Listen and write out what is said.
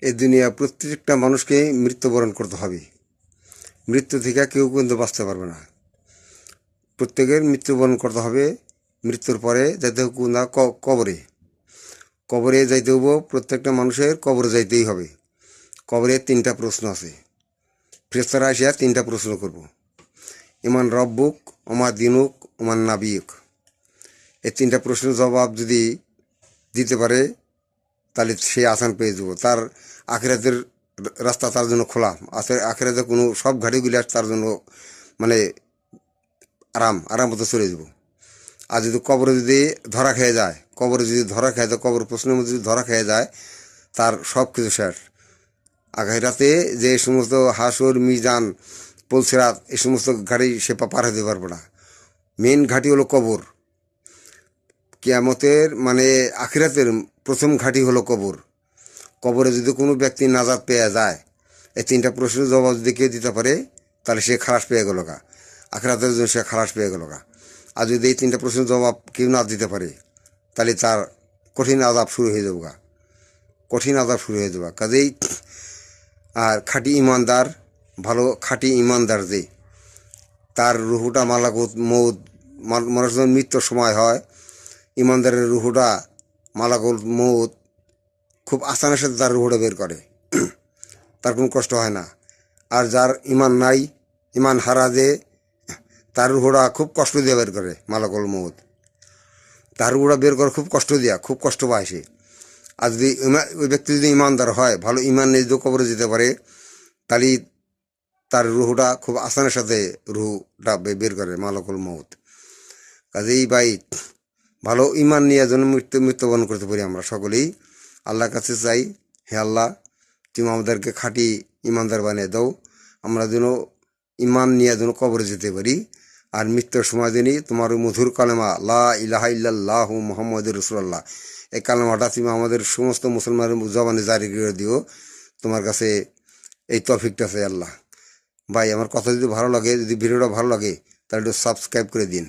এই দুনিয়া প্রত্যেকটা মানুষকে মৃত্যুবরণ করতে হবে। মৃত্যু থেকে কেউ কিন্তু বাঁচতে পারবে না। প্রত্যেকের মৃত্যুবরণ করতে হবে। মৃত্যুর পরে যাইতে হোক না কবরে। কবরে যাইতে হব, প্রত্যেকটা মানুষের কবরে যাইতেই হবে। কবরে 3টা প্রশ্ন আছে। ফেরেশতারা আসিয়া 3টা প্রশ্ন করব। ইমান রব্বুক, ওমা দিনুক, ওমান নাবিয়ুক। এই 3টা প্রশ্নের জবাব যদি দিতে পারে তাহলে সে আসান পেয়ে যাব। তার আখিরাতের রাস্তা তার জন্য খোলা আছে। আখিরাতে কোনো সব ঘাটিগুলি তার জন্য মানে আরাম মতো চলে যাব। আর যদি কবরে যদি ধরা খেয়ে যায়, কবর প্রশ্নের মধ্যে যদি ধরা খেয়ে যায়, তার সব কিছু শেষ। আখিরাতে যে সমস্ত হাসর, মিজান, পুলসিরাত, এই সমস্ত ঘাটি সে পার হতে পারবে না। মেন ঘাটি হলো কবর। কিয়ামতের মানে আখিরাতের প্রথম ঘাটি হলো কবর। কবরে যদি কোনো ব্যক্তি নাজাত পেয়ে যায়, এই 3টা প্রশ্নের জবাব যদি কেউ দিতে পারে তাহলে সে খালাস পেয়ে গেল গা। আখিরাতের জন্য সে খালাস পেয়ে গেল গা। আর যদি এই 3টা প্রশ্নের জবাব কেউ না দিতে পারে তাহলে তার কঠিন আযাব শুরু হয়ে যাবে গা। কাজেই আর খাঁটি ইমানদার, ভালো খাঁটি ইমানদার যে তার রুহুটা মালাকুত মউত, মানুষজন মৃত্যুর সময় হয়, ইমানদারের রুহুটা মালাকুল মউত খুব আসানের সাথে তার রুহুটা বের করে। তার কোনো কষ্ট হয় না। আর যার ইমান নাই, ইমান হারা যে, তার রুহুটা খুব কষ্ট দিয়ে বের করে মালাকুল মউত। তার রুহুটা বের করে খুব কষ্ট পায় সে। আর যদি ওই ব্যক্তি যদি ইমানদার হয়, ভালো ইমান নিয়ে যদি কবরে যেতে পারে, তাহলে তার রুহুটা খুব আসানের সাথে রুহুটা বের করে মালাকুল মউত। কাজেই ভাই, ভালো ইমান নিয়ে যেন মৃত্যুবরণ করতে পারি আমরা সকলেই। আল্লাহর কাছে চাই, হে আল্লাহ, তুমি আমাদেরকে খাঁটি ইমানদার বানিয়ে দাও। আমরা যেন ইমান নিয়ে যেন কবরে যেতে পারি। আর মৃত্যুর সময় যেন তোমার মধুর কালেমা লা ইলাহা ইল্লাল্লাহু মুহাম্মাদুর রাসূলুল্লাহ, এই কালেমাটা তুমি আমাদের সমস্ত মুসলমানের জবানে জারি করে দিও। তোমার কাছে এই তৌফিকটা চাই আল্লাহ। ভাই, আমার কথা যদি ভালো লাগে, যদি ভিডিওটা ভালো লাগে, তাহলে একটু সাবস্ক্রাইব করে দিন।